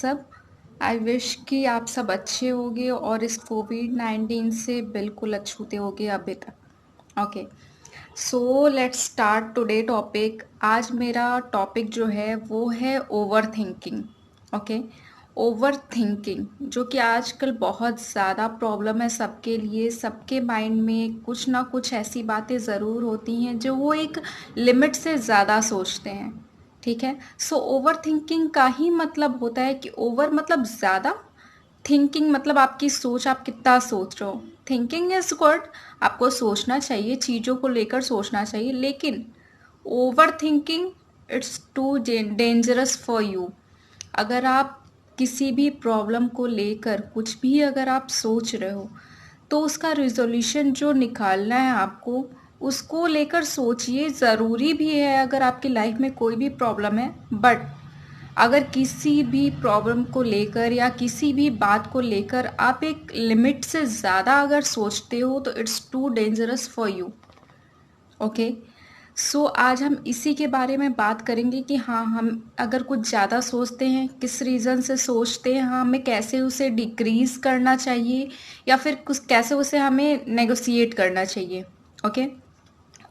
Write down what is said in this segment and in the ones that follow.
सब। I wish कि आप सब अच्छे होंगे और इस कोविड-19 से बिल्कुल अछूते होंगे अभी तक। Okay, so let's start today topic. आज मेरा टॉपिक जो है वो है ओवरथिंकिंग। ओके, ओवरथिंकिंग जो कि आजकल बहुत ज़्यादा प्रॉब्लम है सबके लिए। सबके माइंड में कुछ ना कुछ ऐसी बातें ज़रूर होती हैं जो वो एक लिमिट से ज़्यादा सोचते हैं। ठीक है, सो ओवर थिंकिंग का ही मतलब होता है कि ओवर मतलब ज़्यादा, थिंकिंग मतलब आपकी सोच, आप कितना सोच रहे हो। थिंकिंग इज गुड, आपको सोचना चाहिए, चीज़ों को लेकर सोचना चाहिए, लेकिन over thinking it's too dangerous for you. अगर आप किसी भी प्रॉब्लम को लेकर कुछ भी अगर आप सोच रहे हो तो उसका रिजोल्यूशन जो निकालना है आपको, उसको लेकर सोचिए। ज़रूरी भी है अगर आपकी लाइफ में कोई भी प्रॉब्लम है, बट अगर किसी भी प्रॉब्लम को लेकर या किसी भी बात को लेकर आप एक लिमिट से ज़्यादा अगर सोचते हो तो it's too dangerous for you. Okay, so आज हम इसी के बारे में बात करेंगे कि हाँ, हम अगर कुछ ज़्यादा सोचते हैं, किस रीज़न से सोचते हैं, हाँ, हमें कैसे उसे डिक्रीज़ करना चाहिए या फिर कुछ कैसे उसे हमें नेगोशिएट करना चाहिए। ओके,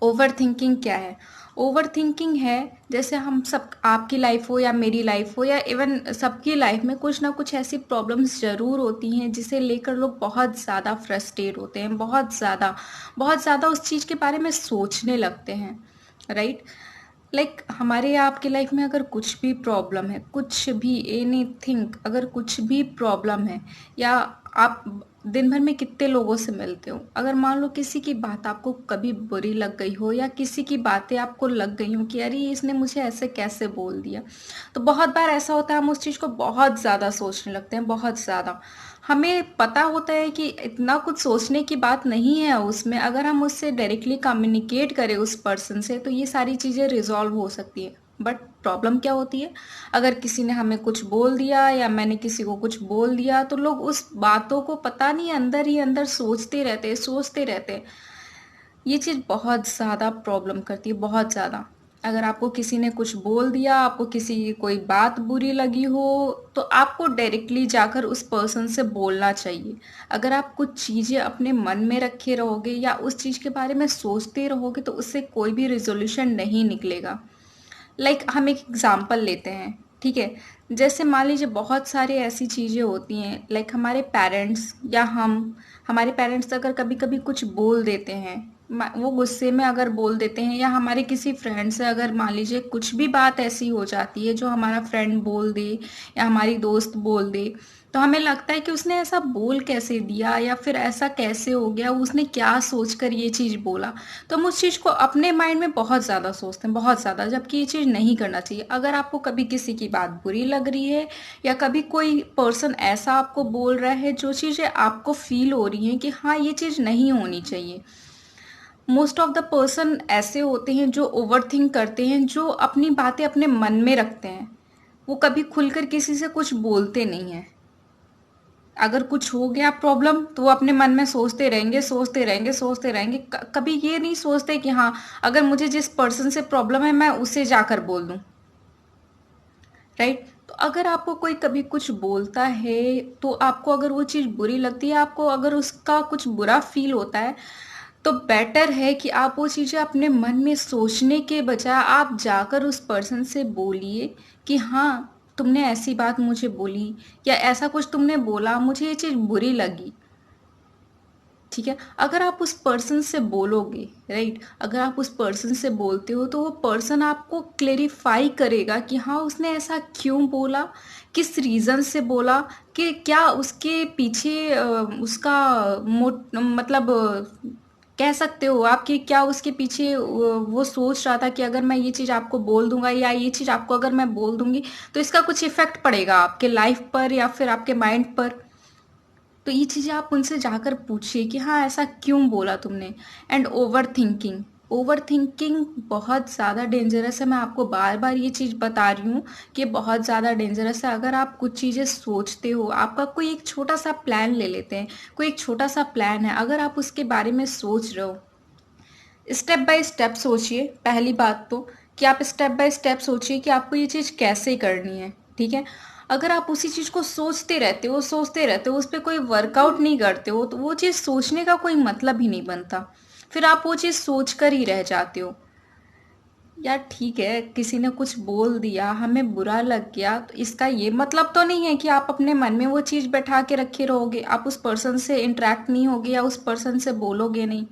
ओवर थिंकिंग क्या है? ओवर थिंकिंग है जैसे हम सब, आपकी लाइफ हो या मेरी लाइफ हो या इवन सबकी लाइफ में कुछ ना कुछ ऐसी प्रॉब्लम्स ज़रूर होती हैं जिसे लेकर लोग बहुत ज़्यादा फ्रस्ट्रेट होते हैं, बहुत ज़्यादा उस चीज़ के बारे में सोचने लगते हैं। राइट, लाइक हमारे या आपकी लाइफ में अगर कुछ भी प्रॉब्लम है, कुछ भी एनीथिंग, अगर कुछ भी प्रॉब्लम है, या आप दिन भर में कितने लोगों से मिलते हो, अगर मान लो किसी की बात आपको कभी बुरी लग गई हो या किसी की बातें आपको लग गई हो कि अरे इसने मुझे ऐसे कैसे बोल दिया, तो बहुत बार ऐसा होता है हम उस चीज़ को बहुत ज़्यादा सोचने लगते हैं, बहुत ज़्यादा। हमें पता होता है कि इतना कुछ सोचने की बात नहीं है उसमें, अगर हम उससे डायरेक्टली कम्युनिकेट करें उस पर्सन से तो ये सारी चीज़ें रिजॉल्व हो सकती है। बट प्रॉब्लम क्या होती है, अगर किसी ने हमें कुछ बोल दिया या मैंने किसी को कुछ बोल दिया तो लोग उस बातों को पता नहीं अंदर ही अंदर सोचते रहते। ये चीज़ बहुत ज़्यादा प्रॉब्लम करती है, बहुत ज़्यादा। अगर आपको किसी ने कुछ बोल दिया, आपको किसी की कोई बात बुरी लगी हो, तो आपको डायरेक्टली जाकर उस पर्सन से बोलना चाहिए। अगर आप कुछ चीज़ें अपने मन में रखे रहोगे या उस चीज़ के बारे में सोचते रहोगे तो उससे कोई भी रिजोल्यूशन नहीं निकलेगा। लाइक हम एक एग्जाम्पल लेते हैं, ठीक है। जैसे मान लीजिए बहुत सारी ऐसी चीज़ें होती हैं, लाइक हमारे पेरेंट्स या हमारे पेरेंट्स अगर कभी कभी कुछ बोल देते हैं, वो गुस्से में अगर बोल देते हैं, या हमारे किसी फ्रेंड से अगर मान लीजिए कुछ भी बात ऐसी हो जाती है जो हमारा फ्रेंड बोल दे या हमारी दोस्त बोल दे, तो हमें लगता है कि उसने ऐसा बोल कैसे दिया या फिर ऐसा कैसे हो गया, उसने क्या सोचकर ये चीज़ बोला। तो हम उस चीज़ को अपने माइंड में बहुत ज़्यादा सोचते हैं, बहुत ज़्यादा, जबकि ये चीज़ नहीं करना चाहिए। अगर आपको कभी किसी की बात बुरी लग रही है या कभी कोई पर्सन ऐसा आपको बोल रहा है जो चीज़ें आपको फील हो रही हैं कि हाँ ये चीज़ नहीं होनी चाहिए। मोस्ट ऑफ द पर्सन ऐसे होते हैं जो ओवर थिंक करते हैं, जो अपनी बातें अपने मन में रखते हैं, वो कभी खुलकर किसी से कुछ बोलते नहीं हैं। अगर कुछ हो गया प्रॉब्लम तो वो अपने मन में सोचते रहेंगे, कभी ये नहीं सोचते कि हाँ, अगर मुझे जिस पर्सन से प्रॉब्लम है मैं उसे जाकर बोल दूं। राइट, तो अगर आपको कोई कभी कुछ बोलता है तो आपको अगर वो चीज़ बुरी लगती है, आपको अगर उसका कुछ बुरा फील होता है, तो बेटर है कि आप वो चीज़ें अपने मन में सोचने के बजाय आप जाकर उस पर्सन से बोलिए कि हाँ, तुमने ऐसी बात मुझे बोली या ऐसा कुछ तुमने बोला, मुझे ये चीज़ बुरी लगी। ठीक है, अगर आप उस पर्सन से बोलोगे, राइट, अगर आप उस पर्सन से बोलते हो तो वो पर्सन आपको क्लेरिफाई करेगा कि हाँ उसने ऐसा क्यों बोला, किस रीज़न से बोला, कि क्या उसके पीछे उसका मतलब कह सकते हो आप कि क्या उसके पीछे वो सोच रहा था कि अगर मैं ये चीज़ आपको बोल दूंगा या ये चीज़ आपको अगर मैं बोल दूंगी तो इसका कुछ इफेक्ट पड़ेगा आपके लाइफ पर या फिर आपके माइंड पर। तो ये चीज़ें आप उनसे जाकर पूछिए कि हाँ ऐसा क्यों बोला तुमने। एंड ओवर थिंकिंग बहुत ज़्यादा डेंजरस है, मैं आपको बार बार ये चीज़ बता रही हूँ कि बहुत ज़्यादा डेंजरस है। अगर आप कुछ चीज़ें सोचते हो, आपका कोई एक छोटा सा प्लान ले लेते हैं, कोई एक छोटा सा प्लान है, अगर आप उसके बारे में सोच रहे हो, स्टेप बाय स्टेप सोचिए। पहली बात तो कि आप स्टेप बाय स्टेप सोचिए कि आपको ये चीज़ कैसे करनी है। ठीक है, अगर आप उसी चीज़ को सोचते रहते हो, उस पे कोई वर्कआउट नहीं करते हो, तो वो चीज़ सोचने का कोई मतलब ही नहीं बनता। फिर आप वो चीज़ सोच कर ही रह जाते हो। यार ठीक है, किसी ने कुछ बोल दिया, हमें बुरा लग गया, तो इसका ये मतलब तो नहीं है कि आप अपने मन में वो चीज़ बैठा के रखे रहोगे, आप उस पर्सन से इंटरेक्ट नहीं होगे या उस पर्सन से बोलोगे नहीं।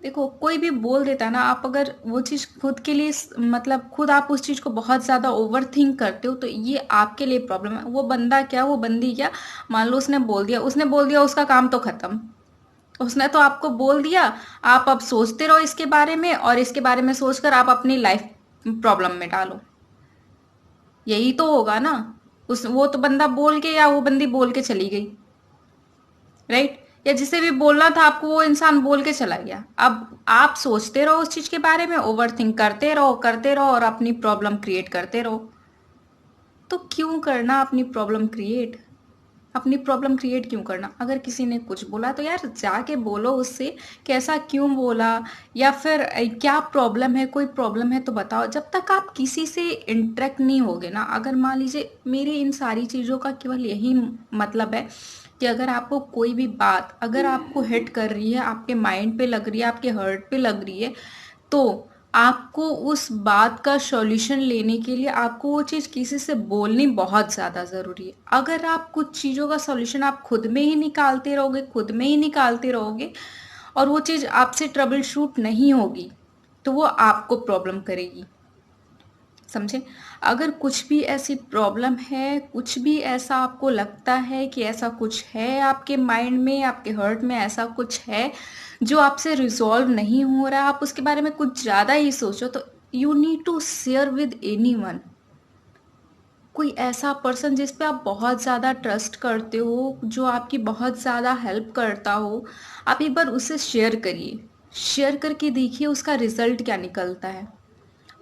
देखो, कोई भी बोल देता है ना, आप अगर वो चीज़ खुद के लिए मतलब खुद आप उस चीज़ को बहुत ज़्यादा ओवर थिंक करते हो, तो ये आपके लिए प्रॉब्लम है। वो बंदा क्या, वो बंदी क्या, मान लो उसने बोल दिया, उसका काम तो खत्म। उसने तो आपको बोल दिया, आप अब सोचते रहो इसके बारे में, और इसके बारे में सोचकर आप अपनी लाइफ प्रॉब्लम में डालो। यही तो होगा ना। उस वो तो बंदा बोल के या वो बंदी बोल के चली गई, राइट? या जिसे भी बोलना था आपको, वो इंसान बोल के चला गया। अब आप सोचते रहो उस चीज के बारे में, ओवर थिंक करते रहो और अपनी प्रॉब्लम क्रिएट करते रहो। तो क्यों करना अपनी प्रॉब्लम क्रिएट? अपनी प्रॉब्लम क्रिएट क्यों करना? अगर किसी ने कुछ बोला तो यार जाके बोलो उससे कि ऐसा क्यों बोला, या फिर क्या प्रॉब्लम है, कोई प्रॉब्लम है तो बताओ। जब तक आप किसी से इंटरेक्ट नहीं होगे ना, अगर मान लीजिए, मेरी इन सारी चीज़ों का केवल यही मतलब है कि अगर आपको कोई भी बात अगर आपको हिट कर रही है, आपके माइंड पे लग रही है, आपके हर्ट पे लग रही है, तो आपको उस बात का सॉल्यूशन लेने के लिए आपको वो चीज़ किसी से बोलनी बहुत ज़्यादा ज़रूरी है। अगर आप कुछ चीज़ों का सॉल्यूशन आप खुद में ही निकालते रहोगे और वो चीज़ आपसे ट्रबल शूट नहीं होगी, तो वो आपको प्रॉब्लम करेगी। समझे? अगर कुछ भी ऐसी प्रॉब्लम है, कुछ भी ऐसा आपको लगता है कि ऐसा कुछ है आपके माइंड में, आपके हर्ट में ऐसा कुछ है जो आपसे रिजॉल्व नहीं हो रहा, आप उसके बारे में कुछ ज़्यादा ही सोचो, तो you need to share with anyone. कोई ऐसा पर्सन जिस पे आप बहुत ज़्यादा ट्रस्ट करते हो, जो आपकी बहुत ज़्यादा हेल्प करता हो, आप एक बार उससे शेयर करिए। शेयर करके देखिए उसका रिजल्ट क्या निकलता है।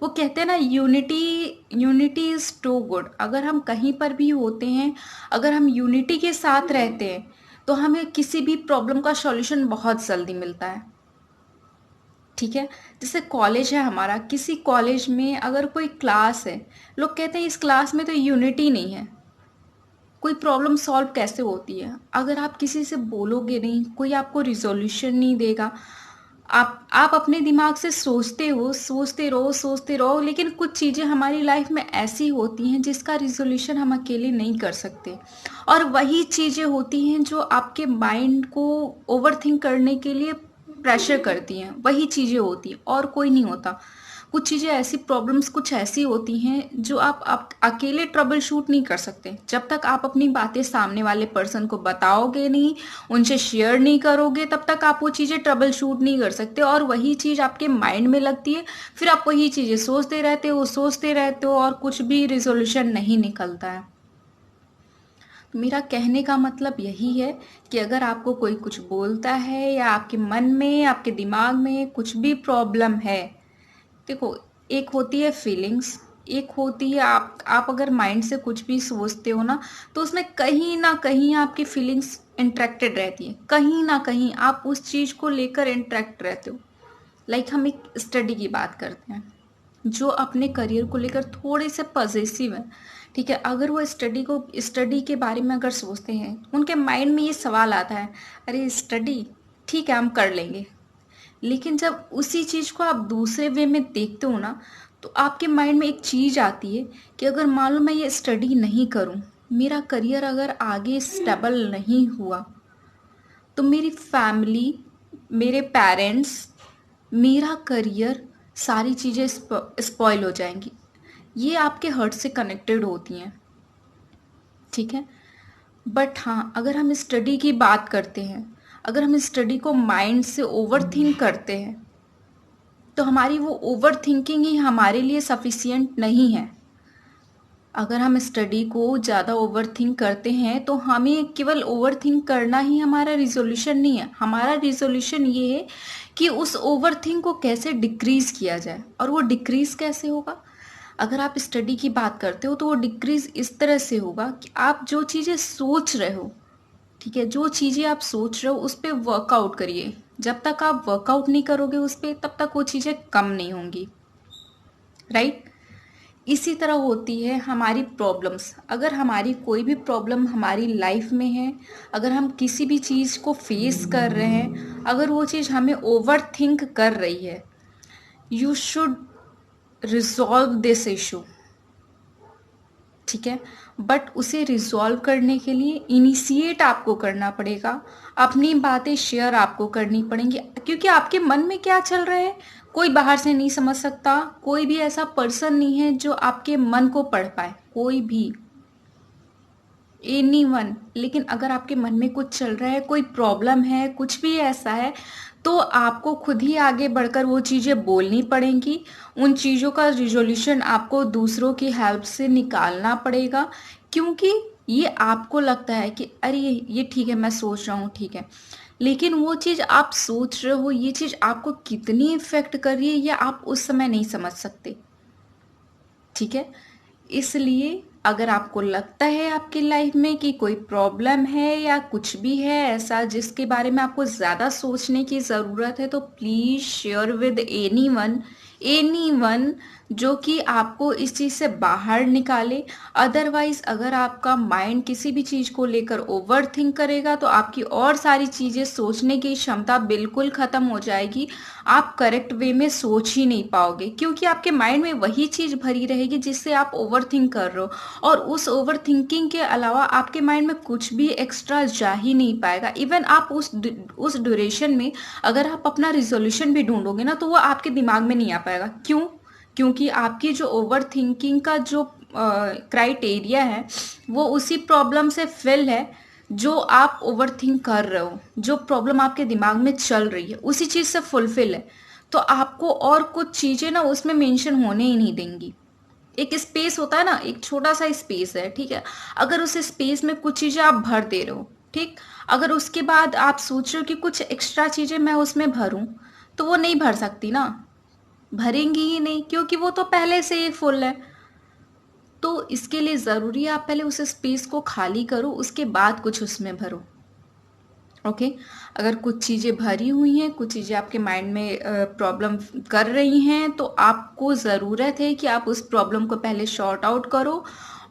वो कहते हैं ना, यूनिटी इज टू गुड। अगर हम कहीं पर भी होते हैं, अगर हम यूनिटी के साथ रहते हैं, तो हमें किसी भी प्रॉब्लम का सॉल्यूशन बहुत जल्दी मिलता है। ठीक है? जैसे कॉलेज है हमारा, किसी कॉलेज में अगर कोई क्लास है, लोग कहते हैं इस क्लास में तो यूनिटी नहीं है। कोई प्रॉब्लम सॉल्व कैसे होती है? अगर आप किसी से बोलोगे नहीं, कोई आपको रिजोल्यूशन नहीं देगा। आप अपने दिमाग से सोचते रहो, लेकिन कुछ चीज़ें हमारी लाइफ में ऐसी होती हैं जिसका रिजोल्यूशन हम अकेले नहीं कर सकते, और वही चीज़ें होती हैं जो आपके माइंड को ओवरथिंक करने के लिए प्रेशर करती हैं। वही चीज़ें होती हैं और कोई नहीं होता। कुछ चीज़ें ऐसी प्रॉब्लम्स कुछ ऐसी होती हैं जो आप अकेले ट्रबल शूट नहीं कर सकते। जब तक आप अपनी बातें सामने वाले पर्सन को बताओगे नहीं, उनसे शेयर नहीं करोगे, तब तक आप वो चीज़ें ट्रबल शूट नहीं कर सकते, और वही चीज़ आपके माइंड में लगती है। फिर आप वही चीज़ें सोचते रहते हो और कुछ भी रिजोल्यूशन नहीं निकलता है। मेरा कहने का मतलब यही है कि अगर आपको कोई कुछ बोलता है, या आपके मन में, आपके दिमाग में कुछ भी प्रॉब्लम है, देखो, एक होती है फीलिंग्स, एक होती है आप अगर माइंड से कुछ भी सोचते हो ना, तो उसमें कहीं ना कहीं आपकी फीलिंग्स इंटरेक्टेड रहती है, कहीं ना कहीं आप उस चीज़ को लेकर इंटरेक्ट रहते हो। लाइक हम एक स्टडी की बात करते हैं, जो अपने करियर को लेकर थोड़े से पॉजिटिव है, ठीक है? अगर वो स्टडी के बारे में अगर सोचते हैं, उनके माइंड में ये सवाल आता है, अरे स्टडी ठीक है हम कर लेंगे। लेकिन जब उसी चीज़ को आप दूसरे वे में देखते हो ना, तो आपके माइंड में एक चीज़ आती है कि अगर मान लो मैं ये स्टडी नहीं करूं, मेरा करियर अगर आगे स्टेबल नहीं हुआ, तो मेरी फैमिली, मेरे पेरेंट्स, मेरा करियर, सारी चीज़ें स्पॉइल हो जाएंगी। ये आपके हर्ट से कनेक्टेड होती हैं, ठीक है? बट हाँ, अगर हम स्टडी की बात करते हैं, अगर हम स्टडी को माइंड से ओवर थिंक करते हैं, तो हमारी वो ओवर थिंकिंग ही हमारे लिए सफिशियंट नहीं है। अगर हम स्टडी को ज़्यादा ओवर थिंक करते हैं, तो हमें केवल ओवर थिंक करना ही हमारा रिजोल्यूशन नहीं है। हमारा रिजोल्यूशन ये है कि उस ओवर थिंक को कैसे डिक्रीज़ किया जाए। और वो डिक्रीज़ कैसे होगा? अगर आप स्टडी की बात करते हो, तो वो डिक्रीज़ इस तरह से होगा कि आप जो चीज़ें सोच रहे हो, ठीक है, जो चीज़ें आप सोच रहे हो उस पर वर्कआउट करिए। जब तक आप वर्कआउट नहीं करोगे उस पर, तब तक वो चीज़ें कम नहीं होंगी, राइट? इसी तरह होती है हमारी प्रॉब्लम्स। अगर हमारी कोई भी प्रॉब्लम हमारी लाइफ में है, अगर हम किसी भी चीज़ को फेस कर रहे हैं, अगर वो चीज़ हमें ओवर थिंक कर रही है, you should resolve this issue. ठीक है, बट उसे रिजॉल्व करने के लिए इनिशिएट आपको करना पड़ेगा, अपनी बातें शेयर आपको करनी पड़ेंगी, क्योंकि आपके मन में क्या चल रहा है कोई बाहर से नहीं समझ सकता। कोई भी ऐसा पर्सन नहीं है जो आपके मन को पढ़ पाए, कोई भी, एनीवन। लेकिन अगर आपके मन में कुछ चल रहा है, कोई प्रॉब्लम है, कुछ भी ऐसा है, तो आपको खुद ही आगे बढ़कर वो चीज़ें बोलनी पड़ेंगी। उन चीज़ों का रिजोल्यूशन आपको दूसरों की हेल्प से निकालना पड़ेगा, क्योंकि ये आपको लगता है कि अरे ये ठीक है, मैं सोच रहा हूँ, ठीक है, लेकिन वो चीज़ आप सोच रहे हो, ये चीज़ आपको कितनी इफेक्ट कर रही है, ये आप उस समय नहीं समझ सकते। ठीक है, इसलिए अगर आपको लगता है आपकी लाइफ में कि कोई प्रॉब्लम है या कुछ भी है ऐसा जिसके बारे में आपको ज़्यादा सोचने की ज़रूरत है, तो please share with anyone, anyone जो कि आपको इस चीज़ से बाहर निकाले। अदरवाइज अगर आपका माइंड किसी भी चीज़ को लेकर ओवर थिंक करेगा तो आपकी और सारी चीज़ें सोचने की क्षमता बिल्कुल ख़त्म हो जाएगी। आप करेक्ट वे में सोच ही नहीं पाओगे, क्योंकि आपके माइंड में वही चीज़ भरी रहेगी जिससे आप ओवर थिंक कर रहे हो, और उस ओवर थिंकिंग के अलावा आपके माइंड में कुछ भी एक्स्ट्रा जा ही नहीं पाएगा। इवन आप उस ड्यूरेशन में अगर आप अपना रिजोल्यूशन भी ढूंढोगे ना, तो वो आपके दिमाग में नहीं आ पाएगा। क्यों? क्योंकि आपकी जो ओवर थिंकिंग का जो क्राइटेरिया है वो उसी प्रॉब्लम से फिल है जो आप ओवर थिंक कर रहे हो, जो प्रॉब्लम आपके दिमाग में चल रही है उसी चीज़ से फुलफिल है। तो आपको और कुछ चीज़ें ना उसमें मेंशन होने ही नहीं देंगी। एक स्पेस होता है ना, एक छोटा सा स्पेस है, ठीक है, अगर उस स्पेस में कुछ चीज़ें आप भर दे रहे हो, ठीक, अगर उसके बाद आप सोच रहे हो कि कुछ एक्स्ट्रा चीज़ें मैं उसमें भरूं, तो वो नहीं भर सकती ना, भरेंगी ही नहीं, क्योंकि वो तो पहले से ही फुल है। तो इसके लिए ज़रूरी है आप पहले उस स्पेस को खाली करो, उसके बाद कुछ उसमें भरो। ओके, अगर कुछ चीज़ें भरी हुई हैं, कुछ चीज़ें आपके माइंड में प्रॉब्लम कर रही हैं, तो आपको ज़रूरत है कि आप उस प्रॉब्लम को पहले सॉर्ट आउट करो।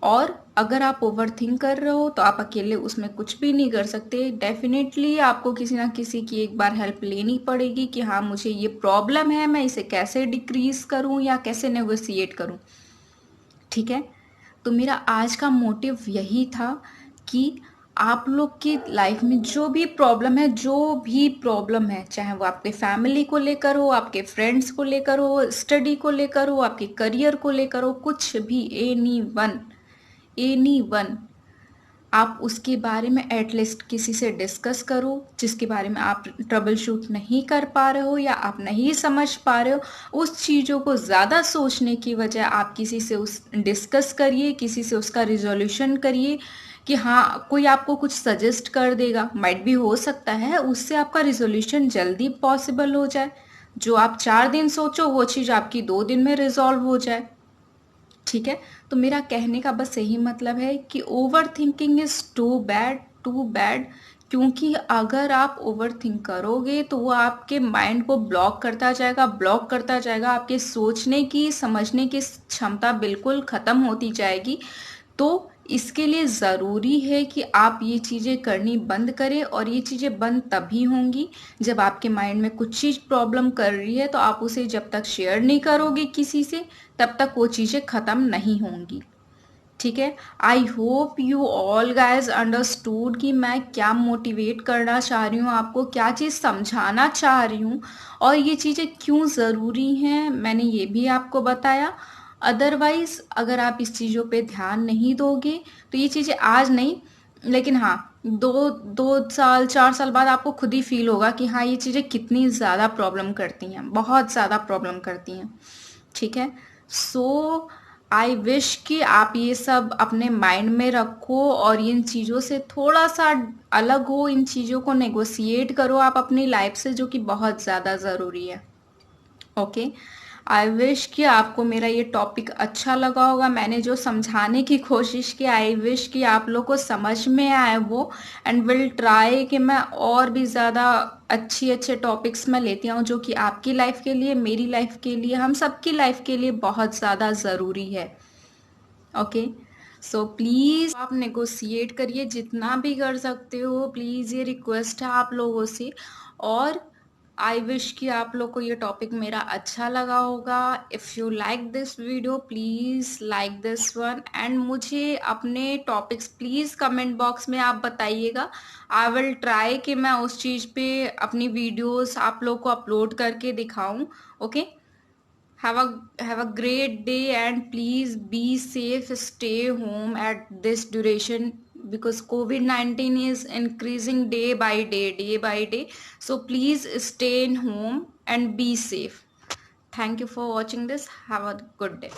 और अगर आप ओवर थिंक कर रहे हो तो आप अकेले उसमें कुछ भी नहीं कर सकते। डेफिनेटली आपको किसी ना किसी की एक बार हेल्प लेनी पड़ेगी कि हाँ मुझे ये प्रॉब्लम है, मैं इसे कैसे डिक्रीज करूँ या कैसे नेगोशिएट करूँ। ठीक है, तो मेरा आज का मोटिव यही था कि आप लोग की लाइफ में जो भी प्रॉब्लम है, जो भी प्रॉब्लम है, चाहे वो आपके फैमिली को लेकर हो, आपके फ्रेंड्स को लेकर हो, स्टडी को लेकर हो, आपके करियर को लेकर हो, कुछ भी, एनी वन, आप उसके बारे में एटलीस्ट किसी से डिस्कस करो, जिसके बारे में आप ट्रबल शूट नहीं कर पा रहे हो या आप नहीं समझ पा रहे हो। उस चीज़ों को ज़्यादा सोचने की वजह आप किसी से उस डिस्कस करिए, किसी से उसका रिजोल्यूशन करिए कि हाँ कोई आपको कुछ सजेस्ट कर देगा, माइट भी हो सकता है उससे आपका रिजोल्यूशन जल्दी पॉसिबल हो जाए। जो आप 4 दिन सोचो वो चीज़ आपकी 2 दिन में रिजॉल्व हो जाए। ठीक है, तो मेरा कहने का बस यही मतलब है कि over thinking is too bad, too bad, क्योंकि अगर आप ओवर थिंक करोगे तो वो आपके माइंड को ब्लॉक करता जाएगा, ब्लॉक करता जाएगा, आपके सोचने की, समझने की क्षमता बिल्कुल ख़त्म होती जाएगी। तो इसके लिए ज़रूरी है कि आप ये चीज़ें करनी बंद करें, और ये चीज़ें बंद तभी होंगी जब आपके माइंड में कुछ चीज़ प्रॉब्लम कर रही है, तो आप उसे जब तक शेयर नहीं करोगे किसी से तब तक वो चीज़ें ख़त्म नहीं होंगी। ठीक है, I hope you all guys understood कि मैं क्या मोटिवेट करना चाह रही हूँ, आपको क्या चीज़ समझाना चाह रही हूँ और ये चीज़ें क्यों ज़रूरी हैं, मैंने ये भी आपको बताया। अदरवाइज अगर आप इस चीज़ों पे ध्यान नहीं दोगे तो ये चीज़ें आज नहीं, लेकिन हाँ 2 साल 4 साल बाद आपको खुद ही फील होगा कि हाँ ये चीज़ें कितनी ज़्यादा प्रॉब्लम करती हैं, बहुत ज़्यादा प्रॉब्लम करती हैं। ठीक है, सो आई विश कि आप ये सब अपने माइंड में रखो और इन चीज़ों से थोड़ा सा अलग हो, इन चीज़ों को नेगोशिएट करो आप अपनी लाइफ से, जो कि बहुत ज़्यादा ज़रूरी है। ओके, आई विश कि आपको मेरा ये टॉपिक अच्छा लगा होगा, मैंने जो समझाने की कोशिश की, आई विश कि आप लोग को समझ में आए वो, एंड विल ट्राई कि मैं और भी ज़्यादा अच्छे टॉपिक्स में लेती हूँ जो कि आपकी लाइफ के लिए, मेरी लाइफ के लिए, हम सबकी लाइफ के लिए बहुत ज़्यादा ज़रूरी है। ओके। सो प्लीज़ आप नेगोशिएट करिए जितना भी कर सकते हो, प्लीज़ ये रिक्वेस्ट है आप लोगों से। और आई विश कि आप लोग को ये टॉपिक मेरा अच्छा लगा होगा। If you like this video please like this one, and मुझे अपने टॉपिक्स प्लीज़ कमेंट बॉक्स में आप बताइएगा। आई विल ट्राई कि मैं उस चीज़ पे अपनी वीडियोस आप लोग को अपलोड करके दिखाऊं। Okay, have a great day, and please be safe, stay home at this duration, because COVID-19 is increasing day by day, so please stay in home and be safe. Thank you for watching this. Have a good day.